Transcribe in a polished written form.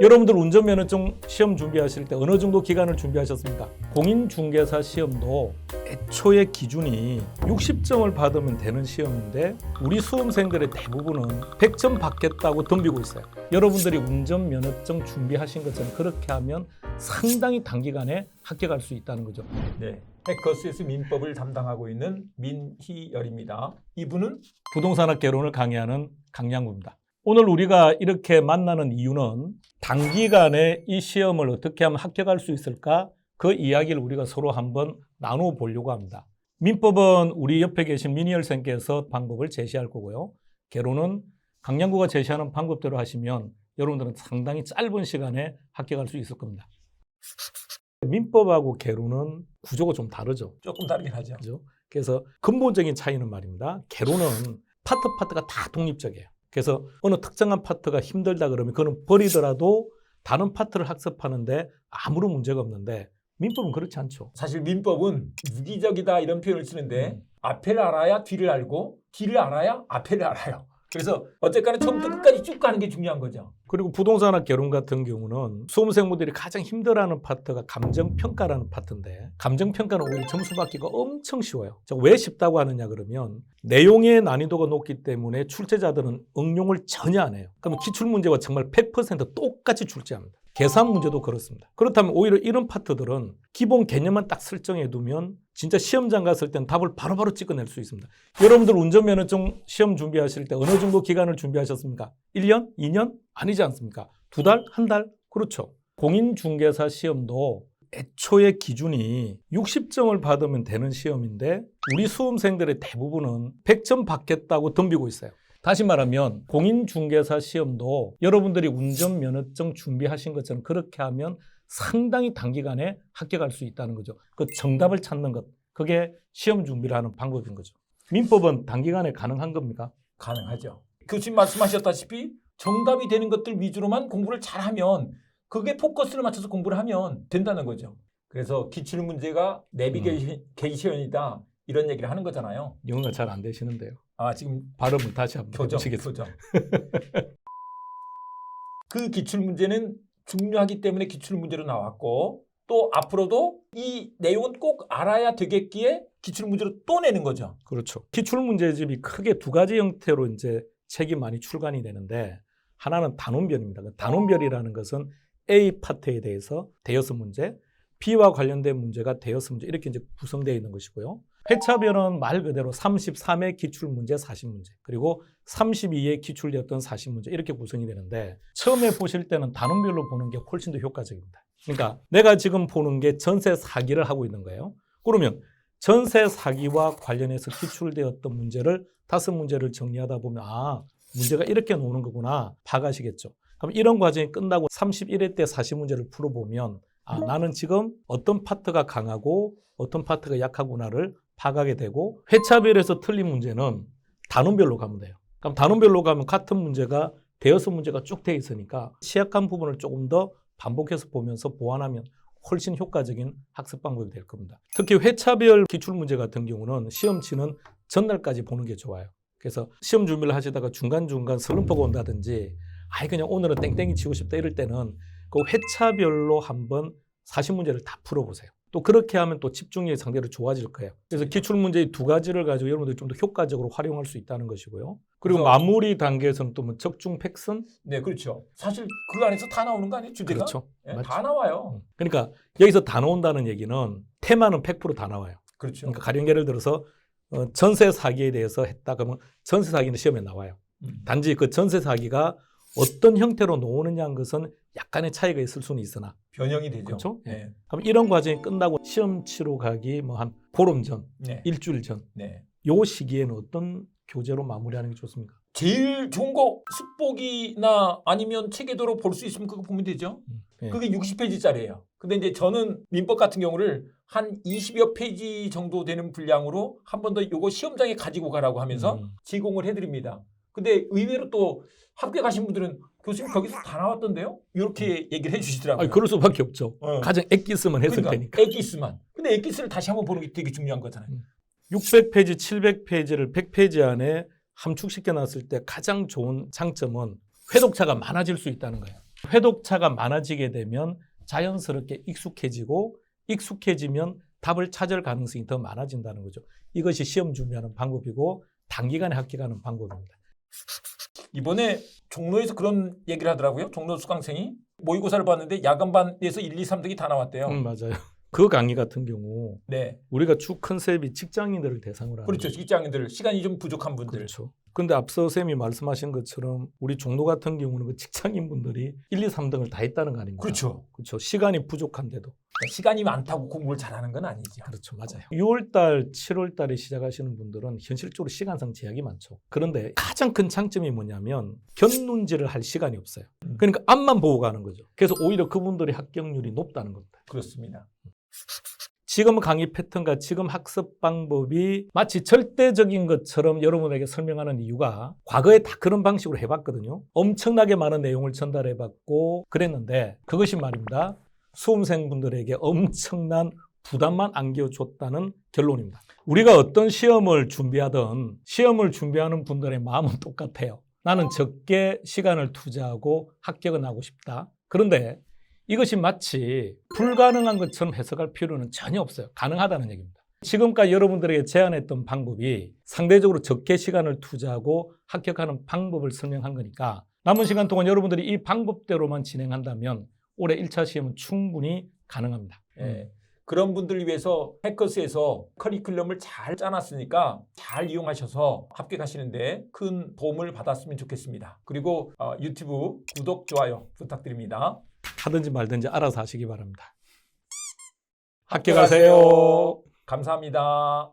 여러분들 운전면허증 시험 준비하실 때 어느 정도 기간을 준비하셨습니까? 공인중개사 시험도 애초에 기준이 60점을 받으면 되는 시험인데 우리 수험생들의 대부분은 100점 받겠다고 덤비고 있어요. 여러분들이 운전면허증 준비하신 것처럼 그렇게 하면 상당히 단기간에 합격할 수 있다는 거죠. 네, 해커스에서 민법을 담당하고 있는 민희열입니다. 이분은 부동산학 개론을 강의하는 강양구입니다. 오늘 우리가 이렇게 만나는 이유는 단기간에 이 시험을 어떻게 하면 합격할 수 있을까? 그 이야기를 우리가 서로 한번 나누어 보려고 합니다. 민법은 우리 옆에 계신 민희열 선생님께서 방법을 제시할 거고요. 개론은 강양구가 제시하는 방법대로 하시면 여러분들은 상당히 짧은 시간에 합격할 수 있을 겁니다. 민법하고 개론은 구조가 좀 다르죠. 조금 다르긴 하죠. 그죠? 그래서 근본적인 차이는 말입니다. 개론은 파트가 다 독립적이에요. 그래서 어느 특정한 파트가 힘들다 그러면 그거는 버리더라도 다른 파트를 학습하는데 아무런 문제가 없는데 민법은 그렇지 않죠. 사실 민법은 유기적이다 이런 표현을 쓰는데 앞에를 알아야 뒤를 알고 뒤를 알아야 앞에를 알아요. 그래서 어쨌거나 처음부터 끝까지 쭉 가는 게 중요한 거죠. 그리고 부동산학 개론 같은 경우는 수험생분들이 가장 힘들어하는 파트가 감정평가라는 파트인데 감정평가는 오히려 점수 받기가 엄청 쉬워요. 왜 쉽다고 하느냐 그러면 내용의 난이도가 높기 때문에 출제자들은 응용을 전혀 안 해요. 그러면 기출문제와 정말 100% 똑같이 출제합니다. 계산 문제도 그렇습니다. 그렇다면 오히려 이런 파트들은 기본 개념만 딱 설정해 두면 진짜 시험장 갔을 땐 답을 바로바로 찍어낼 수 있습니다. 여러분들 운전면허증 시험 준비하실 때 어느 정도 기간을 준비하셨습니까? 1년? 2년? 아니지 않습니까? 2달? 1달? 그렇죠. 공인중개사 시험도 애초에 기준이 60점을 받으면 되는 시험인데 우리 수험생들의 대부분은 100점 받겠다고 덤비고 있어요. 다시 말하면 공인중개사 시험도 여러분들이 운전면허증 준비하신 것처럼 그렇게 하면 상당히 단기간에 합격할 수 있다는 거죠. 그 정답을 찾는 것, 그게 시험 준비를 하는 방법인 거죠. 민법은 단기간에 가능한 겁니까? 가능하죠. 교수님 말씀하셨다시피 정답이 되는 것들 위주로만 공부를 잘하면 그게 포커스를 맞춰서 공부를 하면 된다는 거죠. 그래서 기출문제가 내비게이션이다 이런 얘기를 하는 거잖아요. 영어가 잘 안 되시는데요. 아 지금 발음을 다시 한번 교정. 해보시겠습니다. 그 기출문제는 중요하기 때문에 기출문제로 나왔고 또 앞으로도 이 내용은 꼭 알아야 되겠기에 기출문제로 또 내는 거죠. 그렇죠. 기출문제집이 크게 두 가지 형태로 이제 책이 많이 출간이 되는데 하나는 단원별입니다. 단원별이라는 것은 A 파트에 대해서 대여섯 문제, B와 관련된 문제가 대여섯 문제 이렇게 이제 구성되어 있는 것이고요. 회차별은 말 그대로 33의 기출문제 40문제 그리고 32의 기출되었던 40문제 이렇게 구성이 되는데 처음에 보실 때는 단원별로 보는 게 훨씬 더 효과적입니다. 그러니까 내가 지금 보는 게 전세 사기를 하고 있는 거예요. 그러면 전세 사기와 관련해서 기출되었던 문제를 5문제를 정리하다 보면 아 문제가 이렇게 나오는 거구나 파악하시겠죠. 그럼 이런 과정이 끝나고 31회 때 40문제를 풀어보면 아 나는 지금 어떤 파트가 강하고 어떤 파트가 약하구나를 파악하게 되고 회차별에서 틀린 문제는 단원별로 가면 돼요. 그럼 단원별로 가면 같은 문제가 대여섯 문제가 쭉 돼 있으니까 취약한 부분을 조금 더 반복해서 보면서 보완하면 훨씬 효과적인 학습 방법이 될 겁니다. 특히 회차별 기출문제 같은 경우는 시험 치는 전날까지 보는 게 좋아요. 그래서 시험 준비를 하시다가 중간중간 슬럼프가 온다든지 아예 그냥 오늘은 땡땡이 치고 싶다 이럴 때는 그 회차별로 한번 40문제를 다 풀어보세요. 또 그렇게 하면 또 집중력이 상대로 좋아질 거예요. 그래서 기출문제의 두 가지를 가지고 여러분들이 좀 더 효과적으로 활용할 수 있다는 것이고요. 그리고 마무리 단계에서는 또 뭐 적중 팩슨? 네, 그렇죠. 사실 그 안에서 다 나오는 거 아니에요? 주제가? 그렇죠. 네, 다 나와요. 그러니까 여기서 다 나온다는 얘기는 테마는 100% 다 나와요. 그렇죠. 그러니까 가령 예를 들어서 전세 사기에 대해서 했다 그러면 전세 사기는 시험에 나와요. 단지 그 전세 사기가 어떤 형태로 나오느냐는 것은 약간의 차이가 있을 수는 있으나 변형이 되죠. 그렇죠? 네. 그럼 이런 과정이 끝나고 시험 치러 가기 뭐 한 보름 전, 네. 일주일 전, 네. 요 시기에는 어떤 교재로 마무리하는 게 좋습니까? 제일 좋은 거 습복이나 아니면 체계도로 볼 수 있으면 그거 보면 되죠. 네. 그게 60페이지짜리예요. 근데 이제 저는 민법 같은 경우를 한 20여 페이지 정도 되는 분량으로 한 번 더 요거 시험장에 가지고 가라고 하면서 제공을 해드립니다. 근데 의외로 또 합격하신 분들은 교수님 거기서 다 나왔던데요? 이렇게 얘기를 해주시더라고요. 아니, 그럴 수밖에 없죠. 가장 엑기스만 했을 그러니까, 테니까. 엑기스만. 근데 엑기스를 다시 한번 보는 게 되게 중요한 거잖아요. 600페이지, 700페이지를 100페이지 안에 함축시켜 놨을 때 가장 좋은 장점은 회독차가 많아질 수 있다는 거예요. 회독차가 많아지게 되면 자연스럽게 익숙해지고 익숙해지면 답을 찾을 가능성이 더 많아진다는 거죠. 이것이 시험 준비하는 방법이고 단기간에 합격하는 방법입니다. 이번에 종로에서 그런 얘기를 하더라고요. 종로 수강생이 모의고사를 봤는데 야간반에서 1, 2, 3등이 다 나왔대요. 맞아요. 그 강의 같은 경우 네, 우리가 주 컨셉이 직장인들을 대상으로 하는 그렇죠. 거죠. 직장인들 시간이 좀 부족한 분들. 그렇죠. 근데 앞서 쌤이 말씀하신 것처럼 우리 종로 같은 경우는 그 직장인분들이 1, 2, 3등을 다 했다는 거 아닙니까? 그렇죠. 그렇죠. 시간이 부족한데도. 시간이 많다고 공부를 잘하는 건 아니죠. 그렇죠. 맞아요. 6월달, 7월달에 시작하시는 분들은 현실적으로 시간상 제약이 많죠. 그런데 가장 큰 장점이 뭐냐면 견눈질을 할 시간이 없어요. 그러니까 앞만 보고 가는 거죠. 그래서 오히려 그분들의 합격률이 높다는 겁니다. 그렇습니다. 지금 강의 패턴과 지금 학습 방법이 마치 절대적인 것처럼 여러분에게 설명하는 이유가 과거에 다 그런 방식으로 해봤거든요. 엄청나게 많은 내용을 전달해봤고 그랬는데 그것이 말입니다. 수험생분들에게 엄청난 부담만 안겨줬다는 결론입니다. 우리가 어떤 시험을 준비하든 시험을 준비하는 분들의 마음은 똑같아요. 나는 적게 시간을 투자하고 합격은 하고 싶다. 그런데 이것이 마치 불가능한 것처럼 해석할 필요는 전혀 없어요. 가능하다는 얘기입니다. 지금까지 여러분들에게 제안했던 방법이 상대적으로 적게 시간을 투자하고 합격하는 방법을 설명한 거니까 남은 시간 동안 여러분들이 이 방법대로만 진행한다면 올해 1차 시험은 충분히 가능합니다. 예. 그런 분들을 위해서 해커스에서 커리큘럼을 잘 짜놨으니까 잘 이용하셔서 합격하시는데 큰 도움을 받았으면 좋겠습니다. 그리고 유튜브 구독, 좋아요 부탁드립니다. 하든지 말든지 알아서 하시기 바랍니다. 합격하세요. 감사합니다.